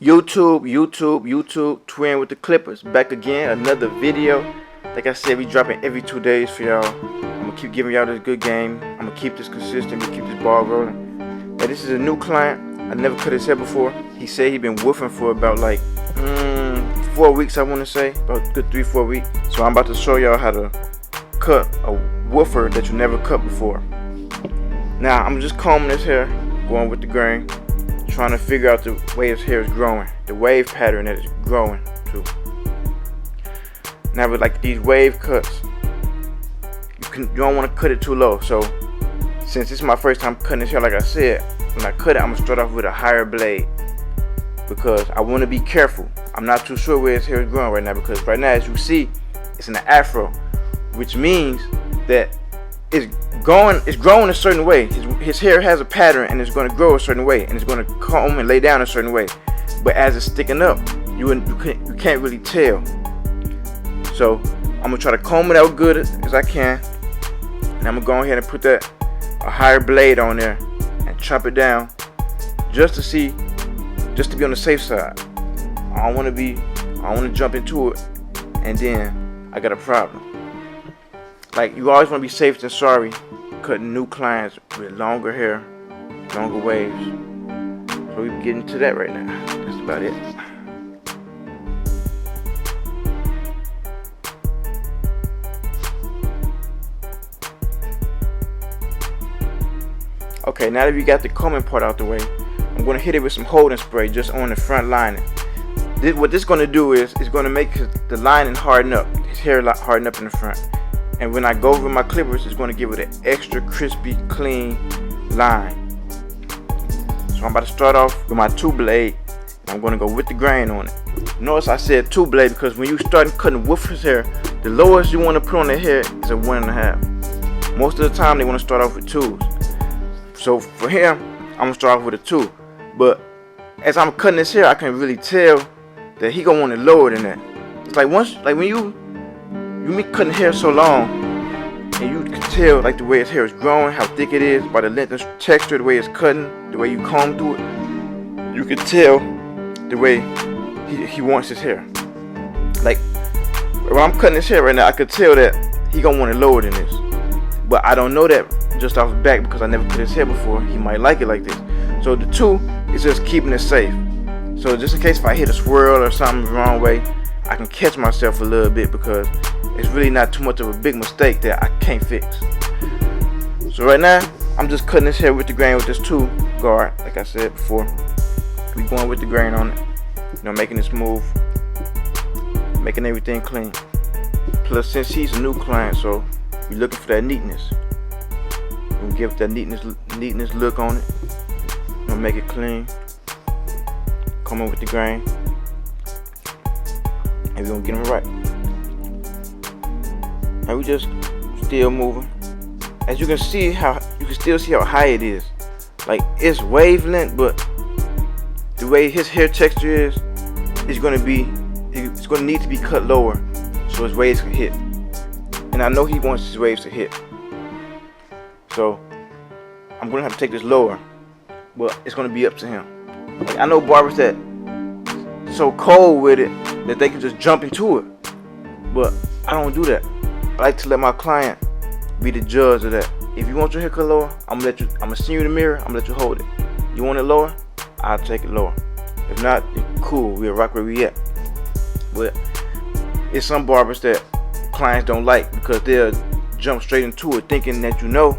YouTube, Twin with the Clippers. Back again, another video. Like I said, we dropping every 2 days for y'all. I'm gonna keep giving y'all this good game. I'm gonna keep this consistent, we keep this ball rolling. Now, this is a new client. I never cut his hair before. He said he been woofing for about like 4 weeks, I wanna say. About good 3-4 weeks. So I'm about to show y'all how to cut a woofer that you never cut before. Now, I'm just combing his hair, going with the grain, trying to figure out the way his hair is growing, the wave pattern that it's growing to. Now with like these wave cuts, you don't want to cut it too low. So since this is my first time cutting his hair, like I said, when I cut it, I'm gonna start off with a higher blade because I want to be careful. I'm not too sure where his hair is growing right now because right now, as you see, it's in an afro, which means that it's growing a certain way. His hair has a pattern and it's going to grow a certain way and it's going to comb and lay down a certain way. But as it's sticking up, you can't really tell. So I'm gonna try to comb it out good as I can, and I'm gonna go ahead and put a higher blade on there and chop it down just to be on the safe side. I don't want to jump into it and then I got a problem. Like, you always want to be safe than sorry cutting new clients with longer hair, longer waves. So we get into that right now. That's about it. Okay, now that we got the combing part out the way, I'm going to hit it with some holding spray just on the front lining. What this is going to do is it's going to make the lining harden up, his hair harden up in the front. And when I go over my clippers, it's going to give it an extra crispy, clean line. So I'm about to start off with my 2-blade. And I'm going to go with the grain on it. Notice I said 2-blade because when you start cutting woofers hair, the lowest you want to put on their hair is a 1.5. Most of the time they want to start off with 2s. So for him, I'm going to start off with a 2. But as I'm cutting his hair, I can really tell that he going to want it lower than that. It's like when you been cutting hair so long, and you can tell like the way his hair is growing, how thick it is, by the length and texture, the way it's cutting, the way you comb through it. You can tell the way he wants his hair. Like when I'm cutting his hair right now, I could tell that he gonna want it lower than this. But I don't know that just off the back because I never cut his hair before. He might like it like this. So the 2 is just keeping it safe. So just in case if I hit a swirl or something the wrong way, I can catch myself a little bit because it's really not too much of a big mistake that I can't fix. So right now, I'm just cutting this hair with the grain with this 2 guard, like I said before. We going with the grain on it, making it smooth, making everything clean. Plus, since he's a new client, so we're looking for that neatness. We'll give that neatness look on it. Make it clean. Come in with the grain. And we're gonna get them right. And we just still moving. As you can still see how high it is. Like, it's wavelength, but the way his hair texture is, it's gonna need to be cut lower so his waves can hit. And I know he wants his waves to hit. So I'm gonna have to take this lower, but it's gonna be up to him. Like, I know barbers that so cold with it that they can just jump into it, but I don't do that. I like to let my client be the judge of that. If you want your hair cut lower, I'm gonna see you in the mirror, I'm gonna let you hold it. You want it lower, I'll take it lower. If not, cool, we'll rock where we at. But it's some barbers that clients don't like because they'll jump straight into it thinking that you know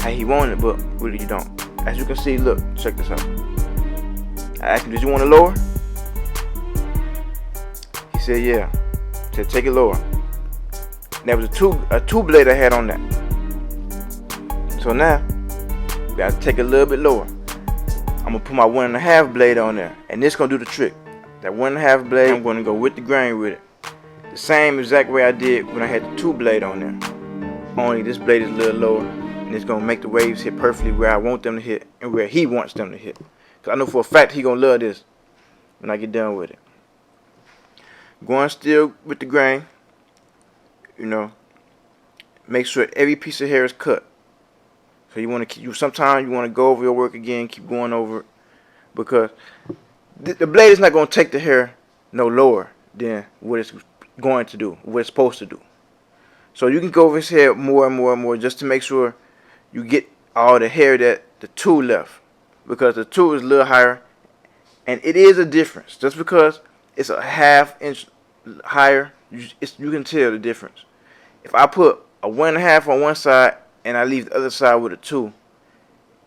how he want it, but really you don't. As you can see, look, check this out. I asked him, did you want it lower? He said, yeah. I said, take it lower. There was a 2-blade I had on that. So now, we gotta take it a little bit lower. I'm gonna put my 1.5 blade on there, and this gonna do the trick. That 1.5 blade, I'm gonna go with the grain with it. The same exact way I did when I had the 2-blade on there. Only this blade is a little lower, and it's gonna make the waves hit perfectly where I want them to hit and where he wants them to hit. Cause I know for a fact he gonna love this when I get done with it. Going still with the grain. Make sure every piece of hair is cut. So sometimes you want to go over your work again, keep going over it, because The blade is not going to take the hair no lower than what it's going to do, what it's supposed to do. So you can go over his head more and more and more just to make sure you get all the hair that the tool left, because the tool is a little higher, and it is a difference. Just because it's a ½ inch higher, you can tell the difference. If I put a 1.5 on one side and I leave the other side with a 2,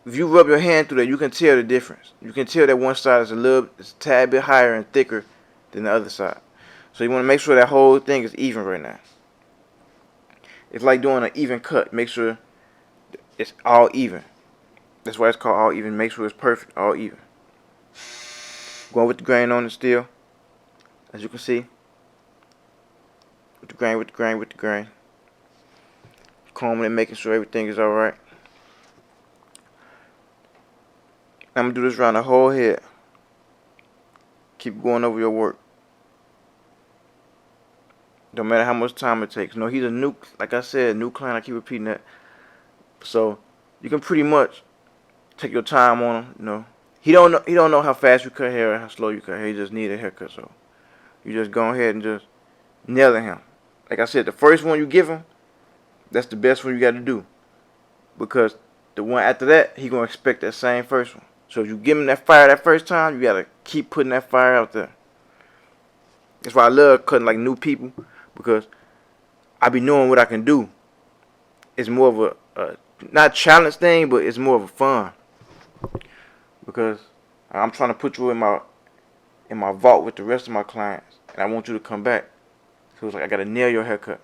if you rub your hand through that, you can tell the difference. You can tell that one side is it's a tad bit higher and thicker than the other side. So you want to make sure that whole thing is even right now. It's like doing an even cut. Make sure it's all even. That's why it's called all even. Make sure it's perfect, all even. Going with the grain on it still, as you can see. With the grain, with the grain, with the grain. Combing and making sure everything is alright. I'm going to do this around the whole head. Keep going over your work. Don't matter how much time it takes. No, he's a new, like I said, new client. I keep repeating that. So you can pretty much take your time on him. You know, he don't know how fast you cut hair or how slow you cut hair. He just need a haircut. So you just go ahead and just nail him. Like I said, the first one you give him, that's the best one you got to do, because the one after that, he gonna expect that same first one. So if you give him that fire that first time, you gotta keep putting that fire out there. That's why I love cutting like new people, because I be knowing what I can do. It's more of a not challenge thing, but it's more of a fun, because I'm trying to put you in my vault with the rest of my clients, and I want you to come back. So it's like I gotta nail your haircut.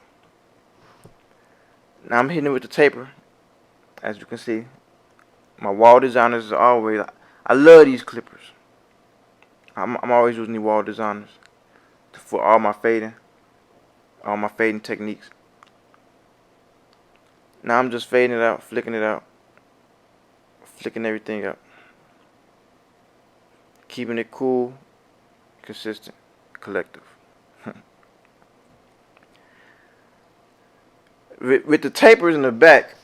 Now I'm hitting it with the taper, as you can see. My wall designers is always, I love these clippers. I'm always using these wall designers for all my fading techniques. Now I'm just fading it out, flicking everything up. Keeping it cool, consistent, collective. With the tapers in the back,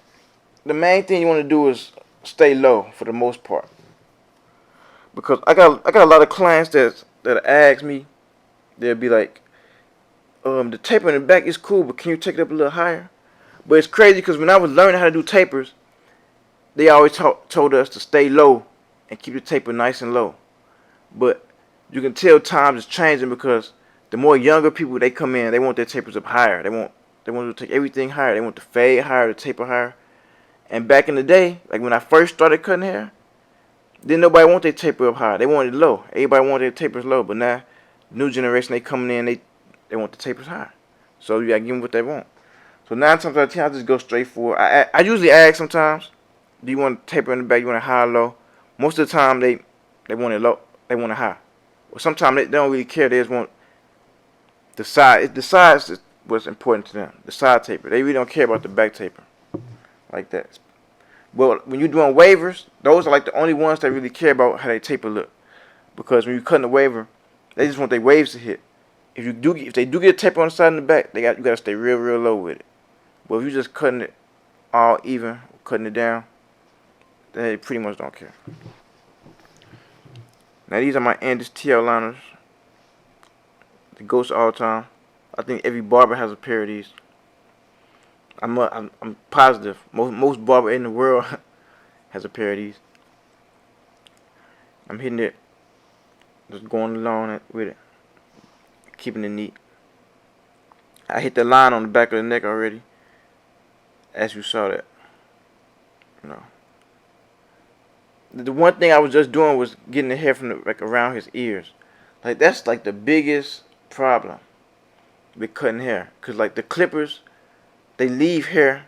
the main thing you want to do is stay low for the most part. Because I got a lot of clients that ask me, they'll be like, the taper in the back is cool, but can you take it up a little higher? But it's crazy because when I was learning how to do tapers, they always told us to stay low and keep the taper nice and low. But you can tell times is changing, because the more younger people they come in, they want their tapers up higher. They want to take everything higher. They want the fade higher, the taper higher. And back in the day, like when I first started cutting hair, didn't nobody want their taper up high. They wanted it low. Everybody wanted their tapers low. But now, new generation, they coming in, they want the tapers high. So you gotta give them what they want. So 9 times out of 10, I just go straight for it. I usually ask sometimes, do you want taper in the back? You want it high or low? Most of the time, they want it low. They want it high. Or sometimes they don't really care. They just want the side. The sides is what's important to them. The side taper. They really don't care about the back taper like that. But when you're doing wavers, those are like the only ones that really care about how they taper look. Because when you're cutting the waver, they just want their waves to hit. If they do get a taper on the side and the back, you gotta stay real low with it. But if you're just cutting it all even, cutting it down, they pretty much don't care. Now these are my Andis TL liners. The Ghost All Time. I think every barber has a pair of these. I'm positive. Most barber in the world has a pair of these. I'm hitting it, just going along with it, keeping it neat. I hit the line on the back of the neck already, as you saw that. You know, the one thing I was just doing was getting the hair from around his ears. Like that's like the biggest problem with cutting hair, cause like the clippers, they leave hair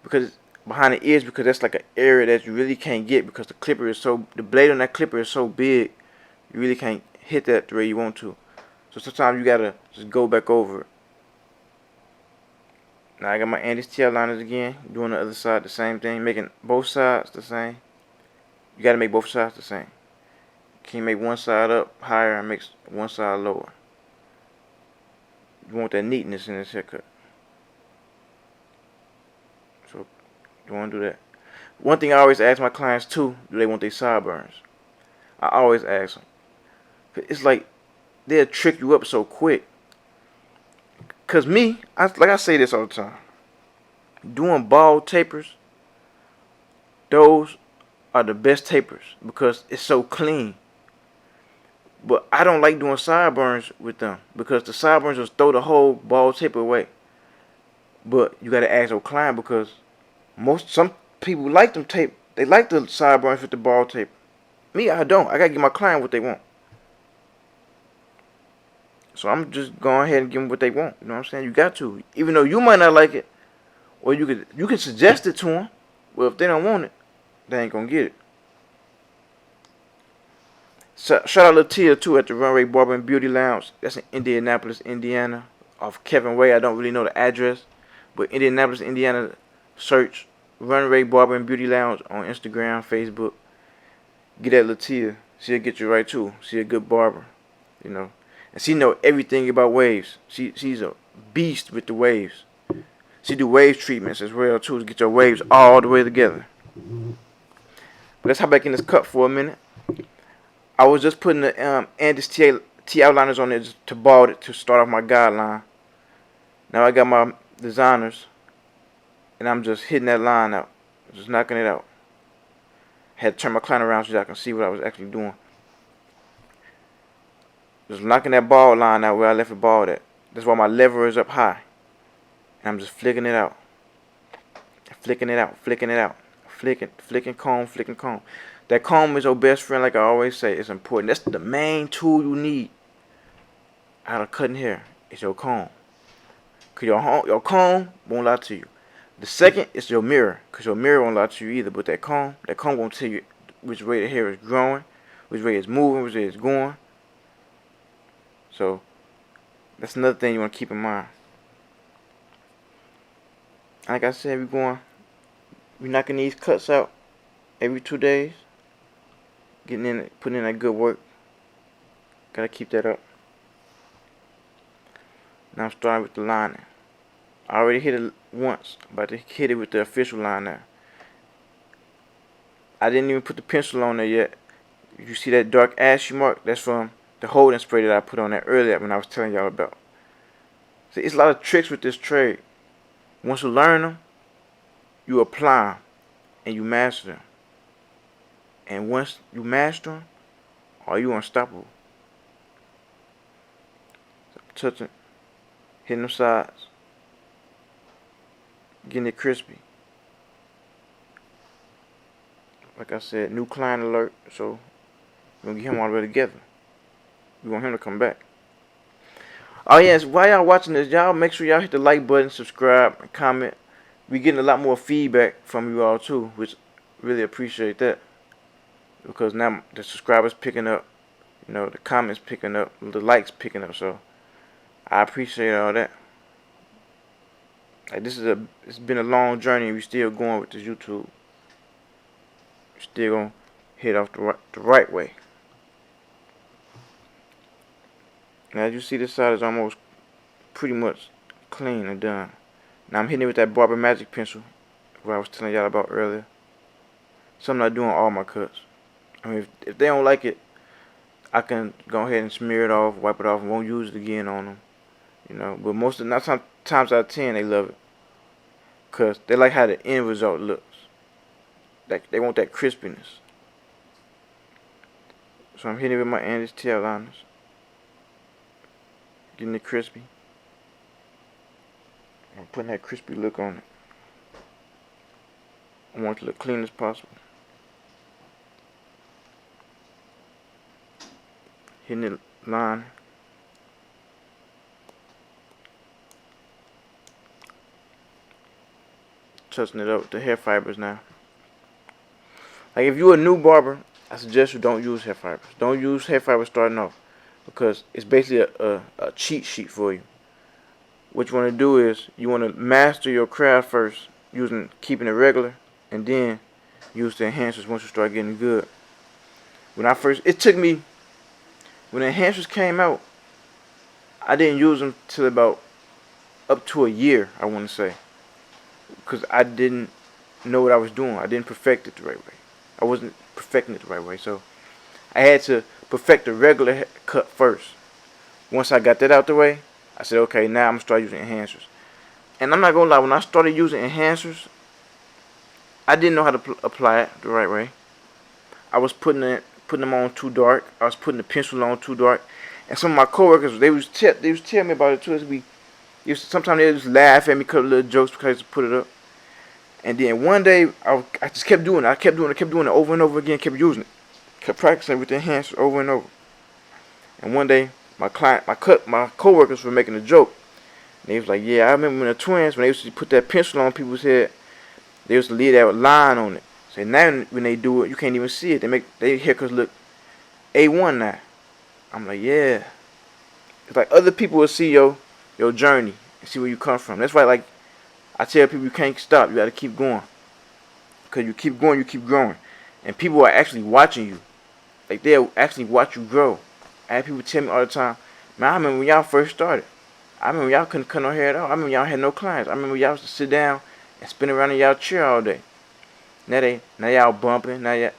because behind the ears, because that's like an area that you really can't get, because the blade on that clipper is so big, you really can't hit that the way you want to. So sometimes you gotta just go back over it. Now I got my Andis TL liners again, doing the other side the same thing, making both sides the same. You gotta make both sides the same. Can you make one side up higher and make one side lower? You want that neatness in this haircut. So you want to do that. One thing I always ask my clients too, do they want their sideburns? I always ask them. It's like they'll trick you up so quick. Cause me, like I say this all the time, doing bald tapers, those are the best tapers because it's so clean. But I don't like doing sideburns with them because the sideburns just throw the whole bald taper away. But you gotta ask your client because some people like them tape. They like the sideburns with the bald tape. Me, I don't. I gotta give my client what they want. So I'm just going ahead and give them what they want. You know what I'm saying? You got to, even though you might not like it, or you could suggest it to them. Well, if they don't want it, they ain't gonna get it. So, shout out Latia too at the Runway Barber and Beauty Lounge. That's in Indianapolis, Indiana, off Kevin Way. I don't really know the address, but Indianapolis, Indiana. Search Runway Barber and Beauty Lounge on Instagram, Facebook. Get at Latia. She'll get you right too. She's a good barber, you know, and she know everything about waves. She's a beast with the waves. She do wave treatments as well too to get your waves all the way together. But let's hop back in this cup for a minute. I was just putting the Andis T outliners on it to bald it to start off my guideline. Now I got my designers, and I'm just hitting that line out, just knocking it out. Had to turn my client around so I can see what I was actually doing. Just knocking that bald line out where I left it bald at. That's why my lever is up high. And I'm just flicking it out. Flicking it out, flicking it out. Flicking comb, flicking comb. That comb is your best friend, like I always say. It's important. That's the main tool you need out of cutting hair. It's your comb. Because your comb won't lie to you. The second is your mirror. Because your mirror won't lie to you either. But that comb won't tell you which way the hair is growing, which way it's moving, which way it's going. So, that's another thing you want to keep in mind. Like I said, we're knocking these cuts out every 2 days. Putting in that good work. Gotta keep that up. Now I'm starting with the lining. I already hit it once. I'm about to hit it with the official line now. I didn't even put the pencil on there yet. You see that dark ashy mark? That's from the holding spray that I put on there earlier when I was telling y'all about. See, it's a lot of tricks with this trade. Once you learn them, you apply them and you master them. And once you master them, are you unstoppable? So touching, hitting them sides, getting it crispy. Like I said, new client alert, so we're gonna get him all the way together. We want him to come back. Oh yes, while y'all watching this, y'all make sure y'all hit the like button, subscribe, and comment. We getting a lot more feedback from you all too, which really appreciate that. Because now the subscribers picking up, you know, the comments picking up, the likes picking up, so I appreciate all that. Like it's been a long journey and we still going with this YouTube. We still gonna hit off the right way. Now as you see, this side is almost pretty much clean and done. Now I'm hitting it with that Barber Magic pencil, what I was telling y'all about earlier. Something I do on all my cuts. I mean, if they don't like it, I can go ahead and smear it off, wipe it off, and won't use it again on them. You know, but most of the times out of 10, they love it. Because they like how the end result looks. Like, they want that crispiness. So I'm hitting it with my Andis T outliners. Getting it crispy. I'm putting that crispy look on it. I want it to look clean as possible. Hitting it line. Touching it up with the hair fibers now. Like if you're a new barber, I suggest you don't use hair fibers. Don't use hair fibers starting off because it's basically a cheat sheet for you. What you want to do is you want to master your craft first, keeping it regular, and then use the enhancers once you start getting good. It took me, when the enhancers came out, I didn't use them till about up to a year, I want to say. Because I didn't know what I was doing. I didn't perfect it the right way. I wasn't perfecting it the right way. So I had to perfect the regular cut first. Once I got that out the way, I said, okay, now I'm gonna start using enhancers. And I'm not gonna lie, when I started using enhancers, I didn't know how to apply it the right way. I was putting them on too dark. I was putting the pencil on too dark. And some of my coworkers, they was telling me about it too. Sometimes they just laugh at me, cut little jokes because I just put it up. And then one day, I just kept doing it. I kept doing it over and over again. Kept using it. Kept practicing with the enhancers over and over. And one day, my coworkers were making a joke. They was like, yeah, I remember when the twins, when they used to put that pencil on people's head, they used to leave that line on it. So now when they do it, you can't even see it. They haircuts look A1 now. I'm like, yeah. It's like other people will see your journey and see where you come from. That's why, like, I tell people you can't stop. You got to keep going. Because you keep going, you keep growing. And people are actually watching you. Like, they'll actually watch you grow. I have people tell me all the time, man, I remember when y'all first started. I remember y'all couldn't cut no hair at all. I remember y'all had no clients. I remember y'all used to sit down and spin around in y'all chair all day. Now y'all bumping. Now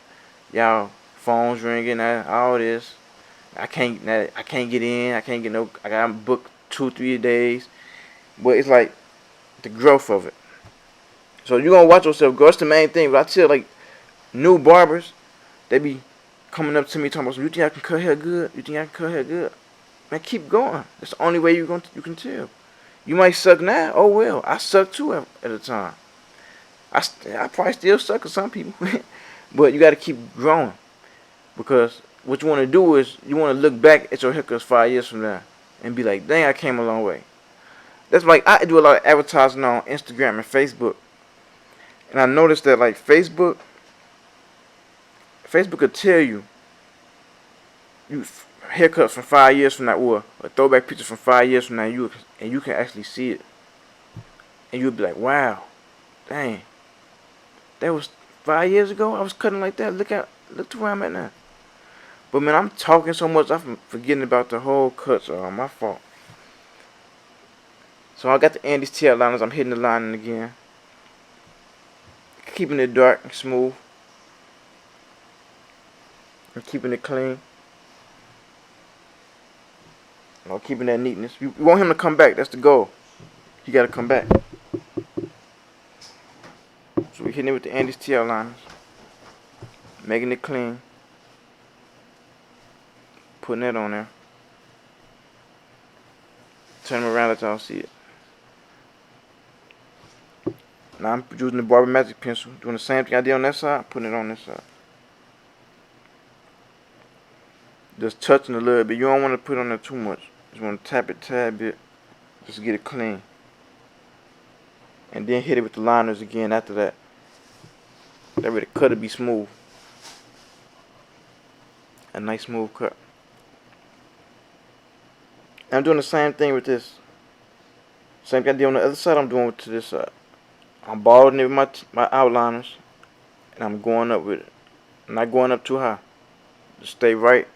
y'all phones ringing. Now all this. I can't get in. I got booked 2-3 days. But it's like the growth of it. So you're gonna watch yourself grow. That's the main thing. But I tell like new barbers, they be coming up to me talking about, you think I can cut hair good? You think I can cut hair good? Man, keep going. That's the only way you can tell. You might suck now. Oh well, I suck too at a time. I probably still suck with some people, but you got to keep growing, because what you want to do is you want to look back at your haircuts 5 years from now and be like, dang, I came a long way. That's like I do a lot of advertising on Instagram and Facebook, and I noticed that like Facebook will tell you haircuts from 5 years from now, or a throwback picture from 5 years from now, and you can actually see it, and you'll be like, wow, dang. That was 5 years ago. I was cutting like that. Look to where I'm at now. But man, I'm talking so much, I'm forgetting about the whole cuts. My fault. So I got the Andy's tail liners. I'm hitting the lining again, keeping it dark and smooth, and keeping it clean. Keeping that neatness. You want him to come back. That's the goal. He got to come back. So we're hitting it with the Andy's tail liners, making it clean, putting that on there, turn them around, let y'all see it. Now I'm using the Barber Magic pencil, doing the same thing I did on that side, putting it on this side. Just touching a little bit. You don't want to put on there too much. Just want to tap it a tad bit, just to get it clean. And then hit it with the liners again after that. That way the cut will be smooth. A nice smooth cut. And I'm doing the same thing with this. Same thing I did on the other side, I'm doing to this side. I'm balding it with my outliners, and I'm going up with it. I'm not going up too high. Just stay right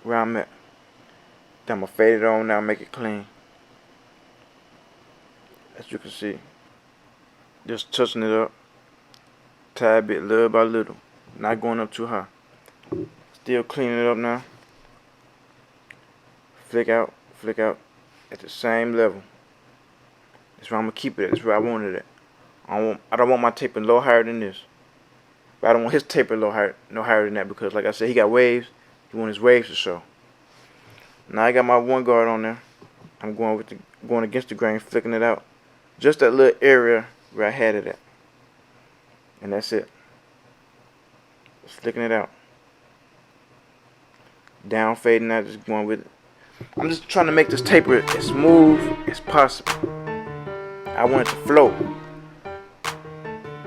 where I'm at. Then I'm going to fade it on now, make it clean. As you can see. Just touching it up. Tad bit, little by little. Not going up too high. Still cleaning it up now. Flick out at the same level. That's where I'm going to keep it at. That's where I wanted it. I don't want my taper no higher than this. But I don't want his taper no higher than that, because like I said, he got waves. He want his waves to show. Now I got my one guard on there. I'm going against the grain, flicking it out. Just that little area where I had it at. And that's it. Just flicking it out. Down fading out, just going with it. I'm just trying to make this taper as smooth as possible. I want it to flow.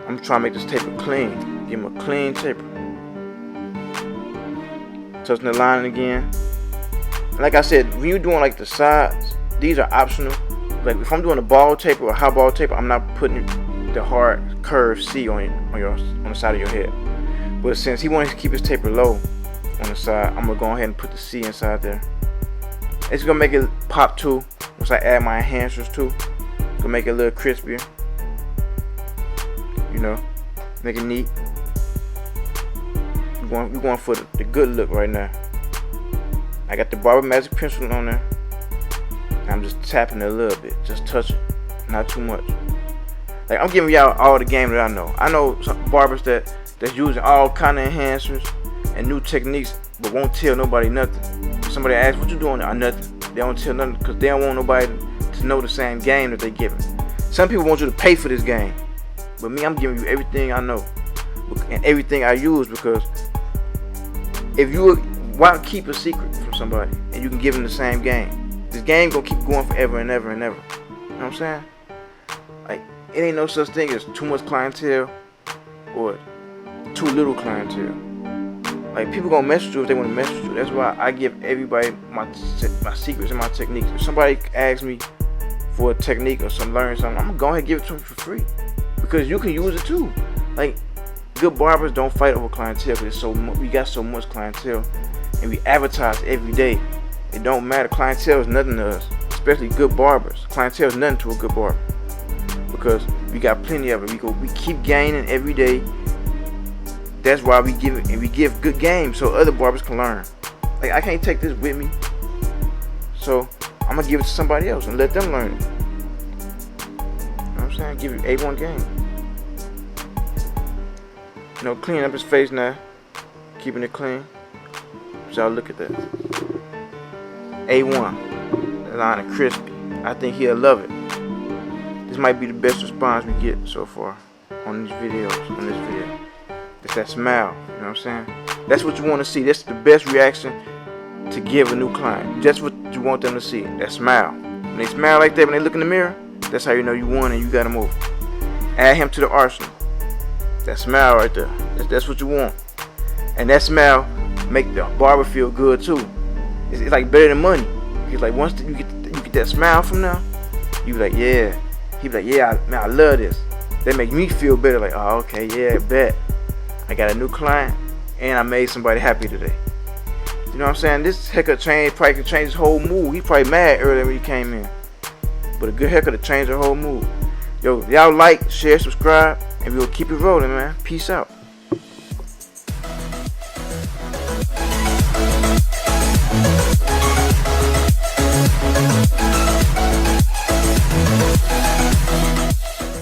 I'm trying to make this taper clean. Give him a clean taper. Touching the line again. Like I said, when you're doing like the sides, these are optional. Like if I'm doing a ball taper or a high ball taper, I'm not putting the hard curved C on the side of your head. But since he wants to keep his taper low on the side, I'm gonna go ahead and put the C inside there. It's gonna make it pop too. Once I add my enhancers too, it's gonna make it a little crispier. You know, make it neat. We're going for the good look right now. I got the Barber Magic pencil on there. I'm just tapping it a little bit, just touch it, not too much. Like, I'm giving y'all all the game that I know. I know some barbers that's using all kind of enhancers and new techniques, but won't tell nobody nothing. If somebody asks, what you doing? Nothing. They don't tell nothing because they don't want nobody to know the same game that they giving. Some people want you to pay for this game, but me, I'm giving you everything I know and everything I use, because why keep a secret from somebody and you can give them the same game? This game gonna keep going forever and ever and ever. You know what I'm saying? Like, it ain't no such thing as too much clientele or too little clientele. Like, people gonna mess with you if they want to mess with you. That's why I give everybody my secrets and my techniques. If somebody asks me for a technique or learn something, I'm gonna go ahead and give it to them for free, because you can use it too. Like, good barbers don't fight over clientele because we got so much clientele and we advertise every day. It don't matter. Clientele is nothing to us, especially good barbers. Clientele is nothing to a good barber, because we got plenty of it. We keep gaining every day. That's why we give it, and we give good game so other barbers can learn. Like, I can't take this with me, so I'm gonna give it to somebody else and let them learn it. You know what I'm saying? Give you A1 game. You know, cleaning up his face now, keeping it clean. So y'all look at that. A1, the line of crispy. I think he'll love it. This might be the best response we get so far on these videos, on this video. It's that smile, you know what I'm saying? That's what you want to see. That's the best reaction to give a new client. Just what you want them to see, that smile. When they smile like that, when they look in the mirror, that's how you know you won and you got them over. Add him to the arsenal. That smile right there, that's what you want. And that smile make the barber feel good too. It's like better than money. It's like once you get that smile from them, you be like, yeah. He be like, yeah, man, I love this. That make me feel better. Like, oh, okay, yeah, bet. I got a new client and I made somebody happy today. You know what I'm saying? This haircut change probably could change his whole mood. He probably mad earlier when he came in, but a good haircut to change the whole mood. Yo, y'all like, share, subscribe, and we'll keep it rolling, man. Peace out.